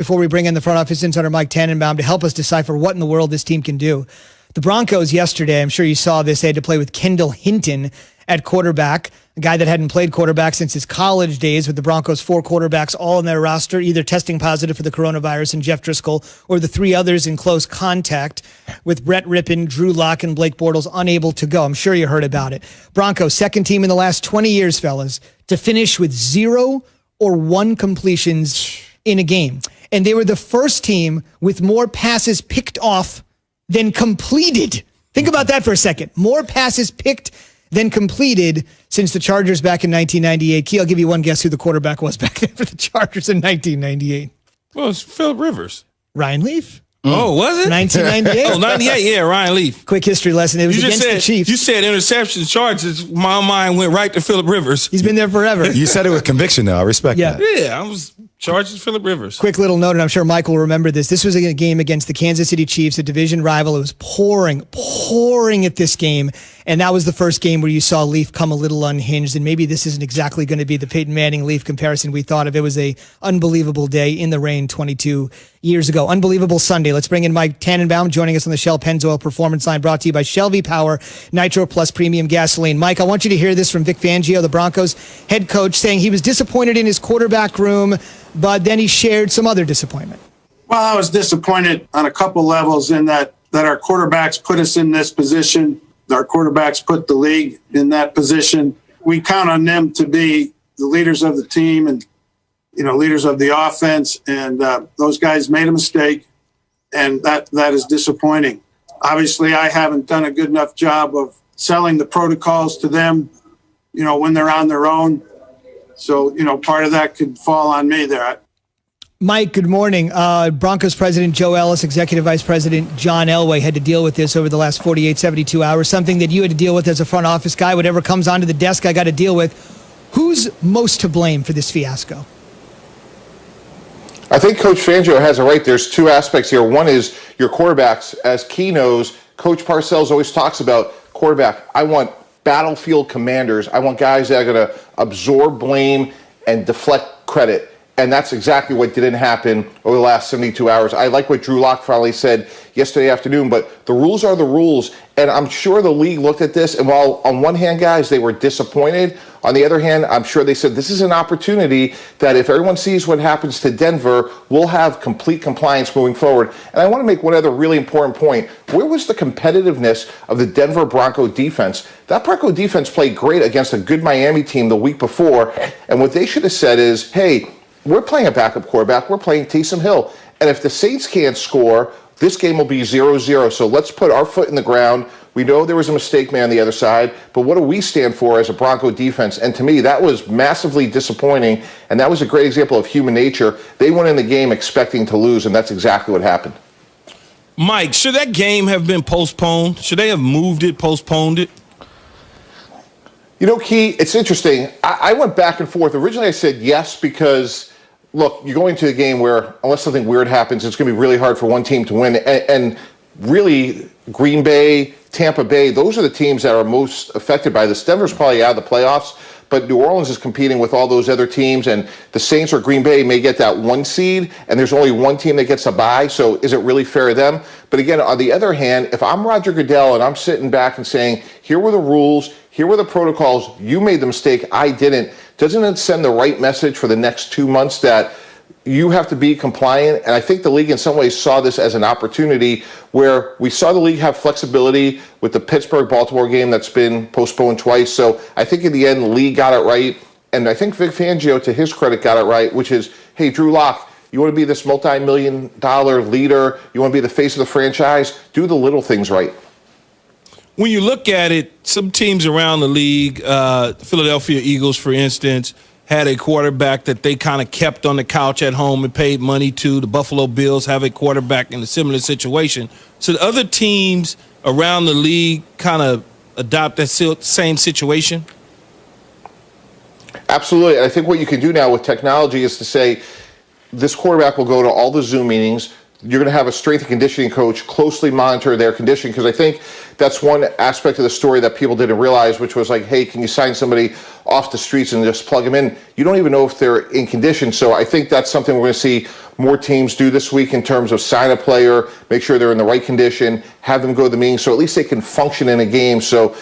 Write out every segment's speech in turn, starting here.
before we bring in the front office insider Mike Tannenbaum to help us decipher what in the world this team can do. The Broncos yesterday, I'm sure you saw this, they had to play with Kendall Hinton at quarterback, a guy that hadn't played quarterback since his college days, with the Broncos 4 quarterbacks all in their roster, either testing positive for the coronavirus and Jeff Driscoll, or the 3 others in close contact, with Brett Rippon, Drew Lock, and Blake Bortles unable to go. I'm sure you heard about it. Broncos, second team in the last 20 years, fellas, to finish with 0 or 1 completions in a game. And they were the first team with more passes picked off than completed. Think about that for a second. More passes picked than completed since the Chargers back in 1998. Key, I'll give you one guess who the quarterback was back then for the Chargers in 1998. Well, it's Phillip Rivers. Ryan Leaf. Oh, was it? 1998. Oh, 98, yeah, Ryan Leaf. Quick history lesson. It was against the Chiefs. You said interception charges. My mind went right to Phillip Rivers. He's been there forever. You said it with conviction, though. I respect that. Yeah, I was charged with Phillip Rivers. Quick little note, and I'm sure Mike will remember this. This was a game against the Kansas City Chiefs, a division rival. It was pouring at this game. And that was the first game where you saw Leaf come a little unhinged. And maybe this isn't exactly going to be the Peyton Manning-Leaf comparison we thought of. It was a unbelievable day in the rain 22 years ago. Unbelievable Sunday. Let's bring in Mike Tannenbaum joining us on the Shell Pennzoil Performance Line, brought to you by Shell V-Power Nitro Plus Premium Gasoline. Mike, I want you to hear this from Vic Fangio, the Broncos head coach, saying he was disappointed in his quarterback room, but then he shared some other disappointment. Well, I was disappointed on a couple levels in that our quarterbacks put us in this position. Our quarterbacks put the league in that position. We count on them to be the leaders of the team and, leaders of the offense. And those guys made a mistake, and that is disappointing. Obviously, I haven't done a good enough job of selling the protocols to them, when they're on their own. So, part of that could fall on me there. Mike, good morning. Broncos President Joe Ellis, Executive Vice President John Elway had to deal with this over the last 48, 72 hours, something that you had to deal with as a front office guy. Whatever comes onto the desk, I got to deal with. Who's most to blame for this fiasco? I think Coach Fangio has it right. There's 2 aspects here. One is your quarterbacks. As Key knows, Coach Parcells always talks about quarterback. I want battlefield commanders. I want guys that are going to absorb blame and deflect credit. And that's exactly what didn't happen over the last 72 hours. I like what Drew Lock finally said yesterday afternoon, but the rules are the rules. And I'm sure the league looked at this, and while on one hand, guys, they were disappointed, on the other hand, I'm sure they said this is an opportunity that if everyone sees what happens to Denver, we'll have complete compliance moving forward. And I want to make one other really important point. Where was the competitiveness of the Denver Bronco defense? That Bronco defense played great against a good Miami team the week before, and what they should have said is, hey, we're playing a backup quarterback. We're playing Taysom Hill. And if the Saints can't score, this game will be 0-0. So let's put our foot in the ground. We know there was a mistake man on the other side, but what do we stand for as a Bronco defense? And to me, that was massively disappointing, and that was a great example of human nature. They went in the game expecting to lose, and that's exactly what happened. Mike, should that game have been postponed? Should they have moved it, postponed it? Key, it's interesting. I went back and forth. Originally, I said yes because, look, you're going to a game where unless something weird happens, it's going to be really hard for one team to win. And really, Green Bay, Tampa Bay, those are the teams that are most affected by this. Denver's probably out of the playoffs, but New Orleans is competing with all those other teams, and the Saints or Green Bay may get that 1 seed, and there's only one team that gets a bye, so is it really fair to them? But again, on the other hand, if I'm Roger Goodell and I'm sitting back and saying, here were the rules, here were the protocols, you made the mistake, I didn't, doesn't it send the right message for the next 2 months that you have to be compliant? And I think the league in some ways saw this as an opportunity where we saw the league have flexibility with the Pittsburgh-Baltimore game that's been postponed twice. So I think in the end, the league got it right. And I think Vic Fangio, to his credit, got it right, which is, hey, Drew Lock, you want to be this multi-million-dollar leader, you want to be the face of the franchise, do the little things right. When you look at it, some teams around the league, Philadelphia Eagles, for instance, had a quarterback that they kind of kept on the couch at home and paid money to. The Buffalo Bills have a quarterback in a similar situation. So the other teams around the league kind of adopt that same situation? Absolutely. And I think what you can do now with technology is to say this quarterback will go to all the Zoom meetings. You're going to have a strength and conditioning coach closely monitor their condition, because I think that's one aspect of the story that people didn't realize, which was like, hey, can you sign somebody off the streets and just plug them in? You don't even know if they're in condition. So I think that's something we're going to see more teams do this week in terms of sign a player, make sure they're in the right condition, have them go to the meeting so at least they can function in a game. So,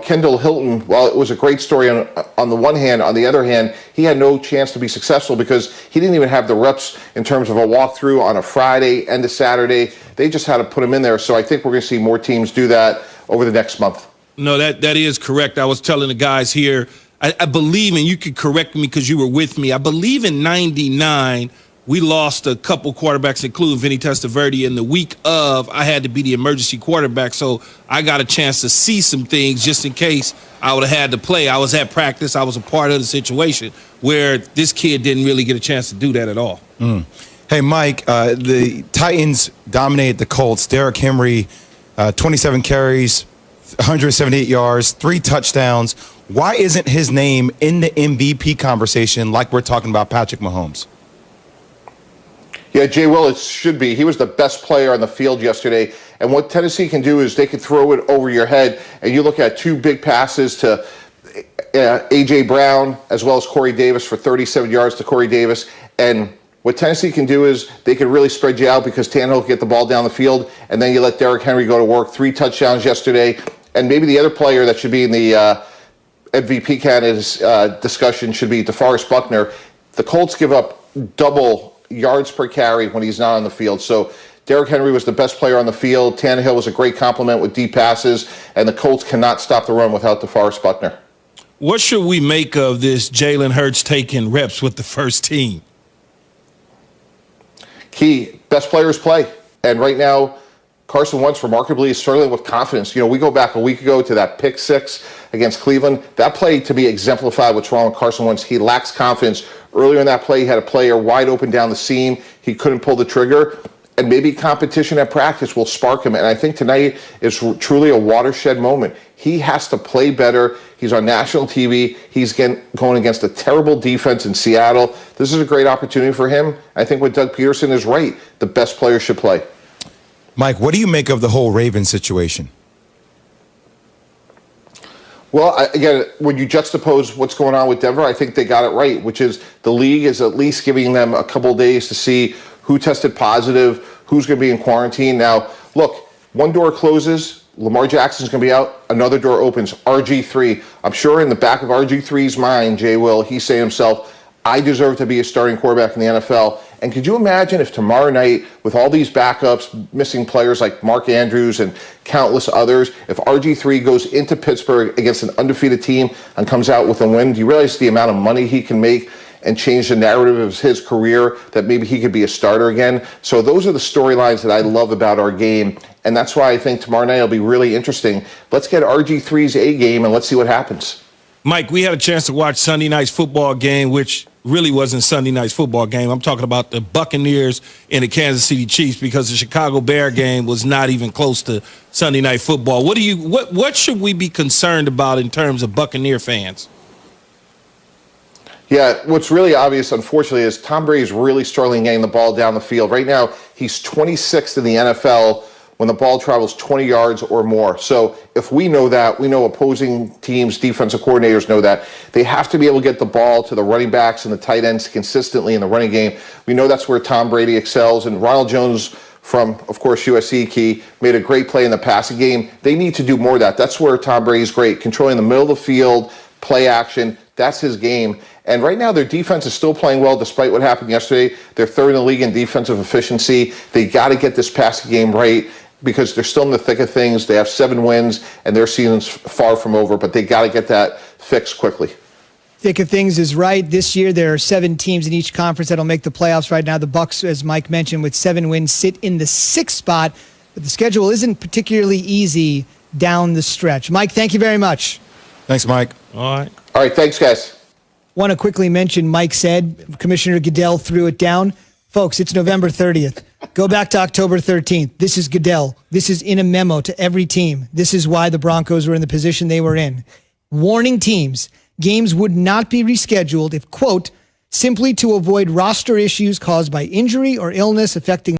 Kendall Hilton, while it was a great story on the one hand, on the other hand, he had no chance to be successful because he didn't even have the reps in terms of a walkthrough on a Friday and a Saturday. They just had to put him in there. So I think we're going to see more teams do that over the next month. No, that is correct. I was telling the guys here, I believe, and you could correct me because you were with me, I believe in 99, we lost a couple quarterbacks, including Vinny Testaverde, and the week of, I had to be the emergency quarterback, so I got a chance to see some things just in case I would have had to play. I was at practice. I was a part of the situation where this kid didn't really get a chance to do that at all. Hey, Mike, the Titans dominated the Colts. Derrick Henry, 27 carries, 178 yards, 3 touchdowns. Why isn't his name in the MVP conversation like we're talking about Patrick Mahomes? Yeah, Jay Will, it should be. He was the best player on the field yesterday. And what Tennessee can do is they can throw it over your head. And you look at 2 big passes to A.J. Brown as well as Corey Davis for 37 yards to Corey Davis. And what Tennessee can do is they can really spread you out because Tannehill can get the ball down the field. And then you let Derrick Henry go to work. 3 touchdowns yesterday. And maybe the other player that should be in the MVP candidates discussion should be DeForest Buckner. The Colts give up double yards per carry when he's not on the field. So Derrick Henry was the best player on the field. Tannehill was a great compliment with deep passes, and the Colts cannot stop the run without DeForest Buckner. What should we make of this Jalen Hurts taking reps with the first team? Key, best players play. And right now, Carson Wentz remarkably is struggling with confidence. We go back a week ago to that pick 6 against Cleveland. That play, to me, exemplified what's wrong with Carson Wentz. He lacks confidence. Earlier in that play, he had a player wide open down the seam. He couldn't pull the trigger. And maybe competition at practice will spark him. And I think tonight is truly a watershed moment. He has to play better. He's on national TV. He's going against a terrible defense in Seattle. This is a great opportunity for him. I think what Doug Peterson is right. The best players should play. Mike, what do you make of the whole Ravens situation? Well, again, when you juxtapose what's going on with Denver, I think they got it right, which is the league is at least giving them a couple of days to see who tested positive, who's going to be in quarantine. Now, look, one door closes, Lamar Jackson's going to be out, another door opens, RG3. I'm sure in the back of RG3's mind, Jay Will, he's saying to himself, I deserve to be a starting quarterback in the NFL. And could you imagine if tomorrow night, with all these backups, missing players like Mark Andrews and countless others, if RG3 goes into Pittsburgh against an undefeated team and comes out with a win, do you realize the amount of money he can make and change the narrative of his career, that maybe he could be a starter again? So those are the storylines that I love about our game. And that's why I think tomorrow night will be really interesting. Let's get RG3's A game and let's see what happens. Mike, we had a chance to watch Sunday night's football game, which really wasn't Sunday night's football game. I'm talking about the Buccaneers and the Kansas City Chiefs, because the Chicago Bear game was not even close to Sunday night football. What should we be concerned about in terms of Buccaneer fans? Yeah, what's really obvious, unfortunately, is Tom Brady's really struggling getting the ball down the field. Right now, he's 26th in the NFL when the ball travels 20 yards or more. So if we know that, we know opposing teams' defensive coordinators know that. They have to be able to get the ball to the running backs and the tight ends consistently in the running game. We know that's where Tom Brady excels. And Ronald Jones from, of course, USC Key, made a great play in the passing game. They need to do more of that. That's where Tom Brady's great, controlling the middle of the field, play action. That's his game. And right now, their defense is still playing well despite what happened yesterday. They're third in the league in defensive efficiency. They got to get this passing game right, because they're still in the thick of things. They have 7 wins, and their season's far from over, but they got to get that fixed quickly. Thick of things is right. This year, there are 7 teams in each conference that'll make the playoffs right now. The Bucs, as Mike mentioned, with 7 wins, sit in the 6th spot, but the schedule isn't particularly easy down the stretch. Mike, thank you very much. Thanks, Mike. All right. All right, thanks, guys. Want to quickly mention, Mike said, Commissioner Goodell threw it down. Folks, it's November 30th. Go back to October 13th. This is Goodell. This is in a memo to every team. This is why the Broncos were in the position they were in. Warning teams, games would not be rescheduled if, quote, simply to avoid roster issues caused by injury or illness affecting